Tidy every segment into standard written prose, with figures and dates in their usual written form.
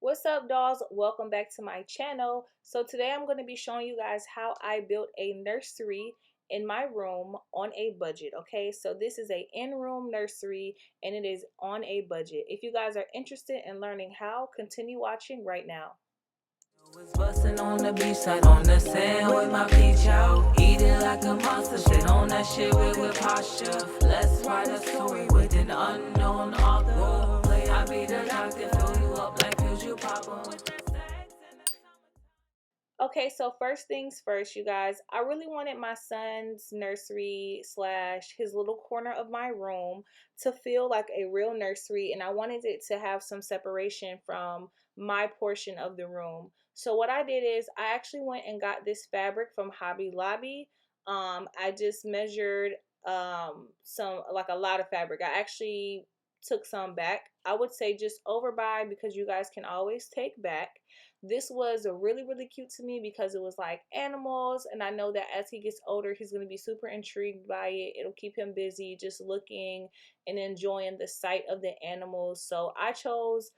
What's up, dolls? Welcome back to my channel. So today I'm going to be showing you guys how I built a nursery in my room on a budget. Okay, so this is a in-room nursery and it is on a budget. If you guys are interested in learning how, continue watching right now. Was busting on the beach side on the sand with my peach out. Eat it like a monster, sit on that shit with good posture. Let's write a story with an unknown author. Play, I be the doctor, fill you up like pills you pop 'em with that sex in the summer. Okay, so first things first, you guys, I really wanted my son's nursery slash his little corner of my room to feel like a real nursery, and I wanted it to have some separation from my portion of the room. So what I did is I actually went and got this fabric from Hobby Lobby. I just measured some, like, a lot of fabric. I actually took some back. I would say just overbuy, because you guys can always take back. This was really cute to me because it was like animals, and I know that as he gets older he's going to be super intrigued by it. It'll keep him busy just looking and enjoying the sight of the animals. So I chose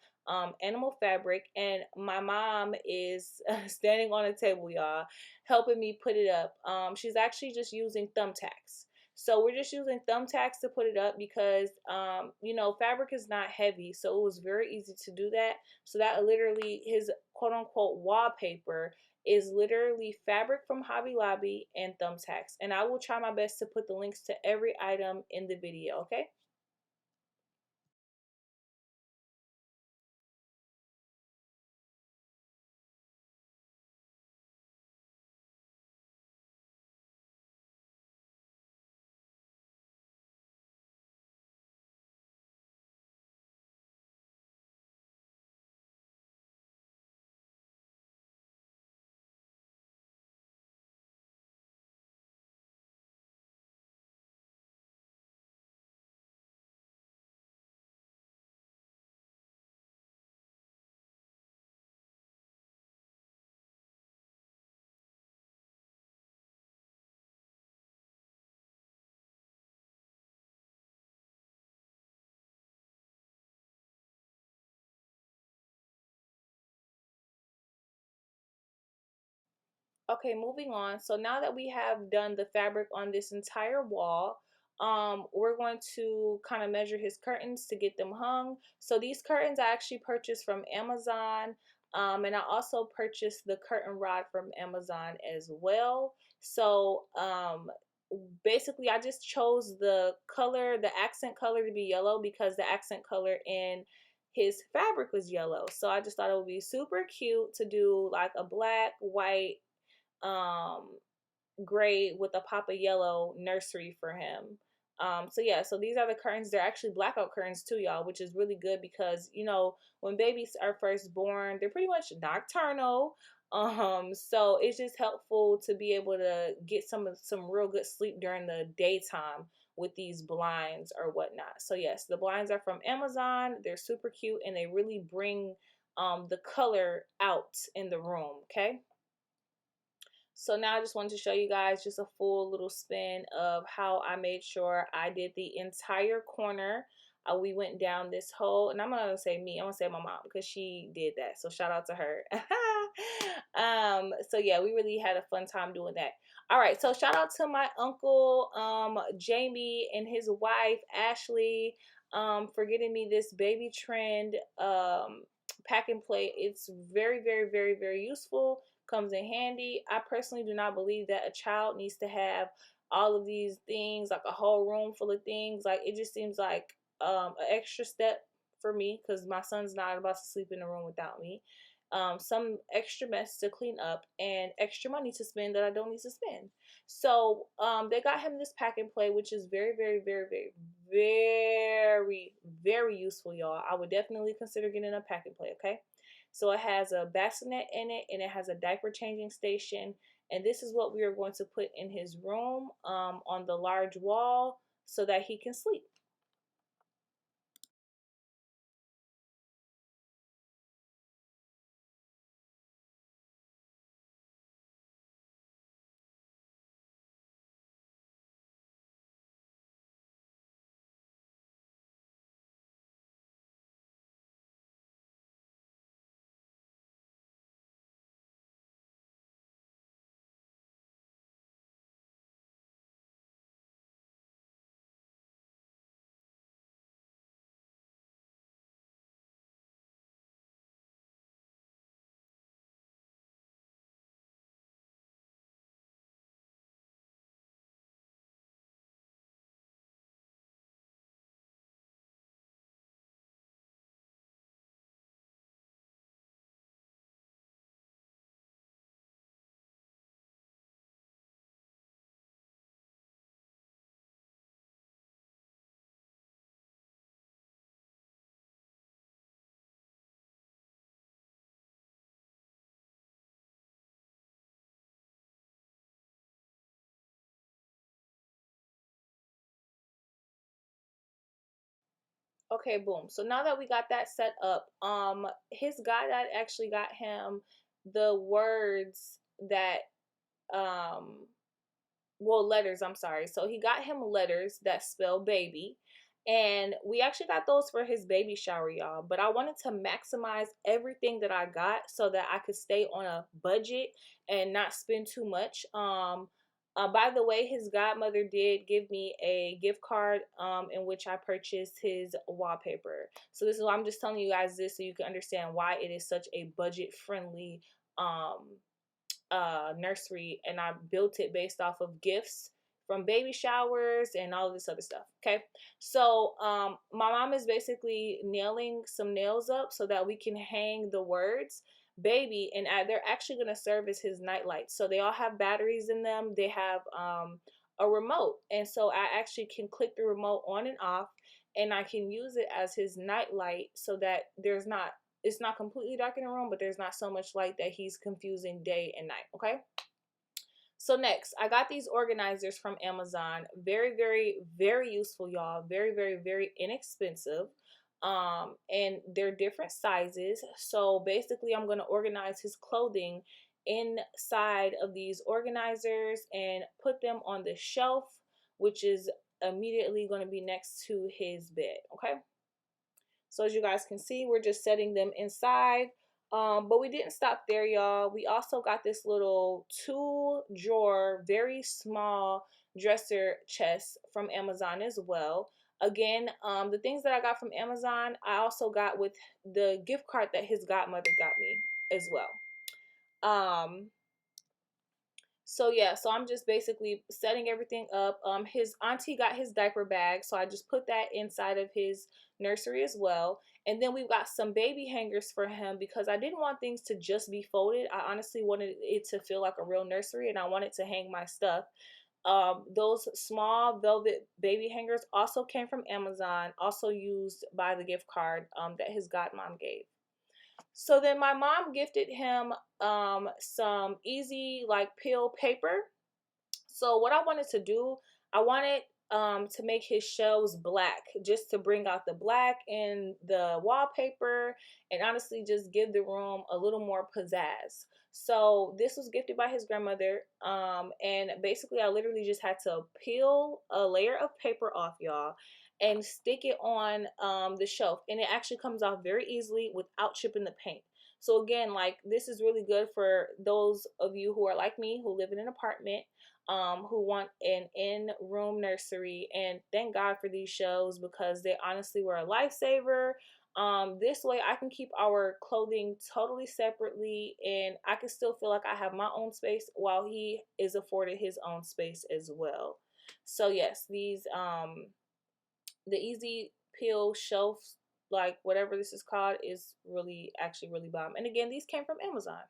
animal fabric, and my mom is standing on the table, y'all, helping me put it up. She's actually just using thumbtacks. So we're just using thumbtacks to put it up because you know, fabric is not heavy, so it was very easy to do that. So that literally, his quote unquote wallpaper is literally fabric from Hobby Lobby and thumbtacks. And I will try my best to put the links to every item in the video, okay? Okay, moving on. So now that we have done the fabric on this entire wall, we're going to kind of measure his curtains to get them hung. So these curtains I actually purchased from Amazon, and I also purchased the curtain rod from Amazon as well. So basically I just chose the color, the accent color, to be yellow because the accent color in his fabric was yellow. So I just thought it would be super cute to do like a black, white, um gray with a pop of yellow nursery for him. So yeah, so these are the curtains. They're actually blackout curtains too, y'all, which is really good because, you know, when babies are first born, they're pretty much nocturnal. So it's just helpful to be able to get some real good sleep during the daytime with these blinds or whatnot. So yes, the blinds are from Amazon. They're super cute and they really bring the color out in the room, okay? So now I just wanted to show you guys just a full little spin of how I made sure I did the entire corner. We went down this whole, and I'm not gonna say me, I'm gonna say my mom because she did that. So shout out to her. So yeah, we really had a fun time doing that. All right, so shout out to my uncle Jamie and his wife Ashley for getting me this baby trend pack and play. It's very useful, comes in handy. I personally do not believe that a child needs to have all of these things, like a whole room full of things. Like, it just seems like an extra step for me because my son's not about to sleep in a room without me. Some extra mess to clean up and extra money to spend that I don't need to spend. So they got him this pack and play, which is very useful, y'all. I would definitely consider getting a pack and play, okay? So it has a bassinet in it and it has a diaper changing station. And this is what we are going to put in his room on the large wall so that he can sleep. Okay, boom. So now that we got that set up, his guy actually got him the words that um well, letters, I'm sorry. So he got him letters that spell baby. And we actually got those for his baby shower, y'all. But I wanted to maximize everything that I got so that I could stay on a budget and not spend too much. By the way, his godmother did give me a gift card in which I purchased his wallpaper. So this is why I'm just telling you guys this so you can understand why it is such a budget friendly um nursery, and I built it based off of gifts from baby showers and all of this other stuff. Okay, so my mom is basically nailing some nails up so that we can hang the words baby, and they're actually going to serve as his night lights. So they all have batteries in them. They have a remote, and so I actually can click the remote on and off, and I can use it as his night light so that it's not completely dark in the room, but there's not so much light that he's confusing day and night. Okay, so next I got these organizers from Amazon. Very, very, very useful, y'all. Very, very, very inexpensive. And they're different sizes. So basically I'm going to organize his clothing inside of these organizers and put them on the shelf, which is immediately going to be next to his bed. Okay, so as you guys can see, we're just setting them inside. But we didn't stop there, y'all. We also got this little 2-drawer, very small dresser chest from Amazon as well. Again, the things that I got from Amazon, I also got with the gift card that his godmother got me as well. So yeah, so I'm just basically setting everything up. His auntie got his diaper bag, so I just put that inside of his nursery as well. And then we've got some baby hangers for him because I didn't want things to just be folded. I honestly wanted it to feel like a real nursery, and I wanted to hang my stuff. Those small velvet baby hangers also came from Amazon, also used by the gift card that his godmom gave. So then my mom gifted him some easy like peel paper. So what I wanted to do, I wanted to make his shelves black, just to bring out the black in the wallpaper and honestly just give the room a little more pizzazz. So this was gifted by his grandmother, and basically I literally just had to peel a layer of paper off, y'all, and stick it on the shelf, and it actually comes off very easily without chipping the paint. So again, like, this is really good for those of you who are like me, who live in an apartment, who want an in-room nursery. And thank God for these shelves because they honestly were a lifesaver. This way I can keep our clothing totally separately, and I can still feel like I have my own space while he is afforded his own space as well. So yes, these the easy peel shelf, like whatever this is called, is really actually really bomb. And again, these came from Amazon.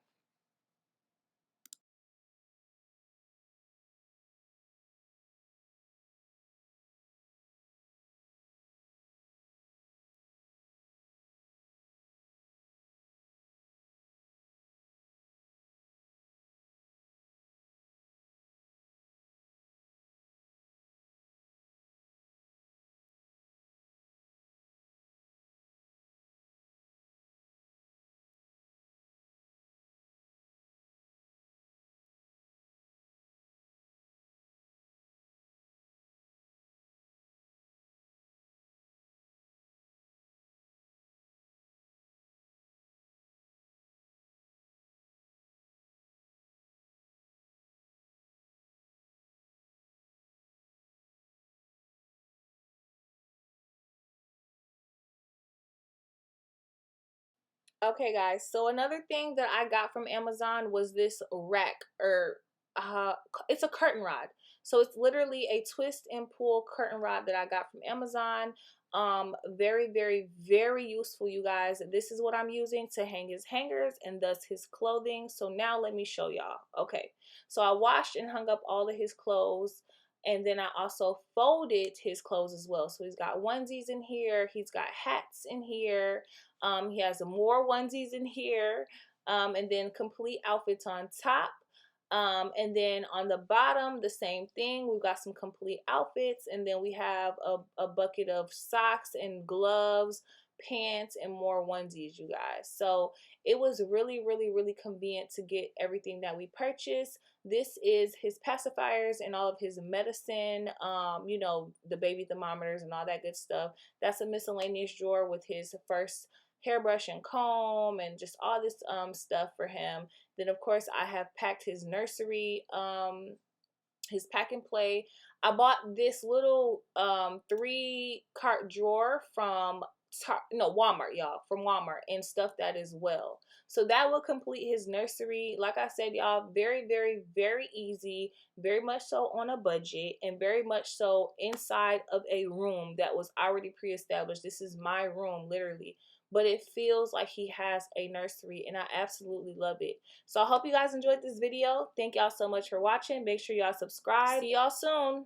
Okay, guys. So another thing that I got from Amazon was this rack, or uh, it's a curtain rod. So it's literally a twist and pull curtain rod that I got from Amazon. Very, very, very useful, you guys. This is what I'm using to hang his hangers and thus his clothing. So now let me show y'all. Okay, so I washed and hung up all of his clothes. And then I also folded his clothes as well. So he's got onesies in here. He's got hats in here. He has more onesies in here, and then complete outfits on top. And then on the bottom, the same thing. We've got some complete outfits, and then we have a bucket of socks and gloves, pants, and more onesies, you guys. So it was really, really, really convenient to get everything that we purchased. This is his pacifiers and all of his medicine, you know, the baby thermometers and all that good stuff. That's a miscellaneous drawer with his first hairbrush and comb and just all this stuff for him. Then of course I have packed his nursery, his pack and play. I bought this little 3 cart drawer from Walmart, y'all, from Walmart, and stuff that as well. So that will complete his nursery. Like I said, y'all, very, very, very easy, very much so on a budget, and very much so inside of a room that was already pre-established. This is my room, literally. But it feels like he has a nursery, and I absolutely love it. So I hope you guys enjoyed this video. Thank y'all so much for watching. Make sure y'all subscribe. See y'all soon.